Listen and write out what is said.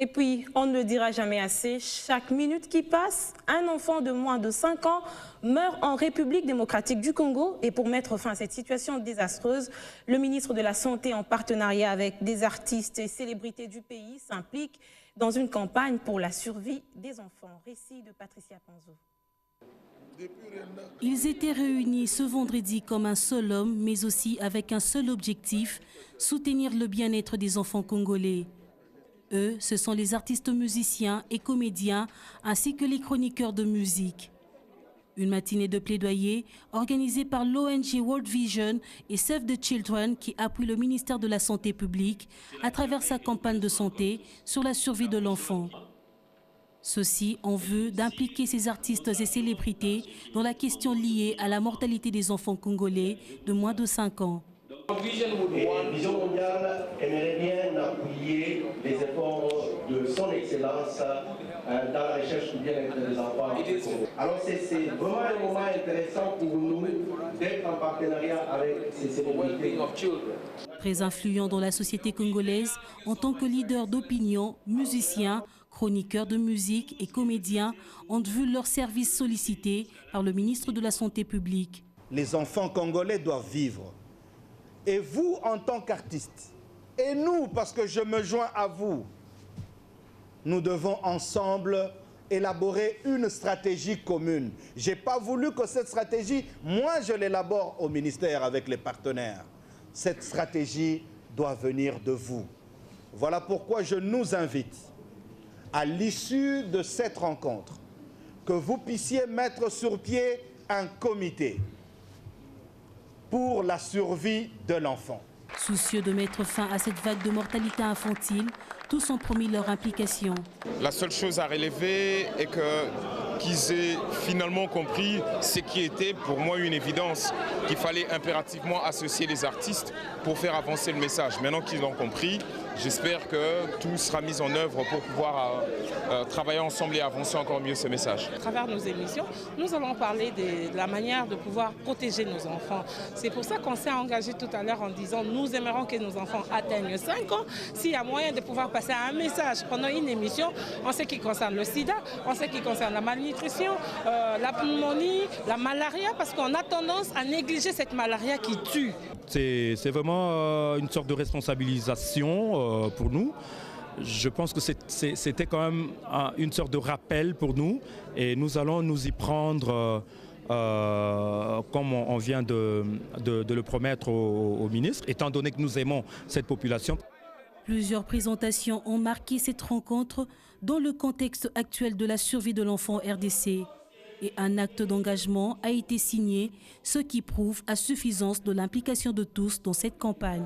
Et puis, on ne le dira jamais assez, chaque minute qui passe, un enfant de moins de 5 ans meurt en République démocratique du Congo. Et pour mettre fin à cette situation désastreuse, le ministre de la Santé, en partenariat avec des artistes et célébrités du pays, s'implique dans une campagne pour la survie des enfants. Récit de Patricia Panzo. Ils étaient réunis ce vendredi comme un seul homme, mais aussi avec un seul objectif, soutenir le bien-être des enfants congolais. Eux, ce sont les artistes musiciens et comédiens, ainsi que les chroniqueurs de musique. Une matinée de plaidoyer organisée par l'ONG World Vision et Save the Children qui appuie le ministère de la Santé publique à travers sa campagne de santé sur la survie de l'enfant. Ceci en vue d'impliquer ces artistes et célébrités dans la question liée à la mortalité des enfants congolais de moins de 5 ans. Vision mondiale aimerait bien appuyer les efforts de son excellence dans la recherche du bien-être des enfants. Alors c'est vraiment un moment intéressant pour nous d'être en partenariat avec ces célébrités. Très influent dans la société congolaise, en tant que leader d'opinion, musiciens, chroniqueurs de musique et comédiens ont vu leurs services sollicités par le ministre de la Santé publique. Les enfants congolais doivent vivre. Et vous, en tant qu'artistes, et nous, parce que je me joins à vous, nous devons ensemble élaborer une stratégie commune. Je n'ai pas voulu que cette stratégie, moi, je l'élabore au ministère avec les partenaires. Cette stratégie doit venir de vous. Voilà pourquoi je nous invite, à l'issue de cette rencontre, que vous puissiez mettre sur pied un comité pour la survie de l'enfant. Soucieux de mettre fin à cette vague de mortalité infantile, tous ont promis leur implication. La seule chose à relever est qu'ils aient finalement compris ce qui était pour moi une évidence, qu'il fallait impérativement associer les artistes pour faire avancer le message. Maintenant qu'ils l'ont compris, j'espère que tout sera mis en œuvre pour pouvoir travailler ensemble et avancer encore mieux ce message. À travers nos émissions, nous allons parler de la manière de pouvoir protéger nos enfants. C'est pour ça qu'on s'est engagé tout à l'heure en disant nous aimerons que nos enfants atteignent 5 ans. S'il y a moyen de pouvoir passer un message pendant une émission, en ce qui concerne le sida, en ce qui concerne la malnutrition, la pneumonie, la malaria, parce qu'on a tendance à négliger cette malaria qui tue. C'est vraiment une sorte de responsabilisation pour nous. Je pense que c'était quand même une sorte de rappel pour nous et nous allons nous y prendre comme on vient de le promettre au ministre, étant donné que nous aimons cette population. Plusieurs présentations ont marqué cette rencontre dans le contexte actuel de la survie de l'enfant RDC. Et un acte d'engagement a été signé, ce qui prouve à suffisance de l'implication de tous dans cette campagne.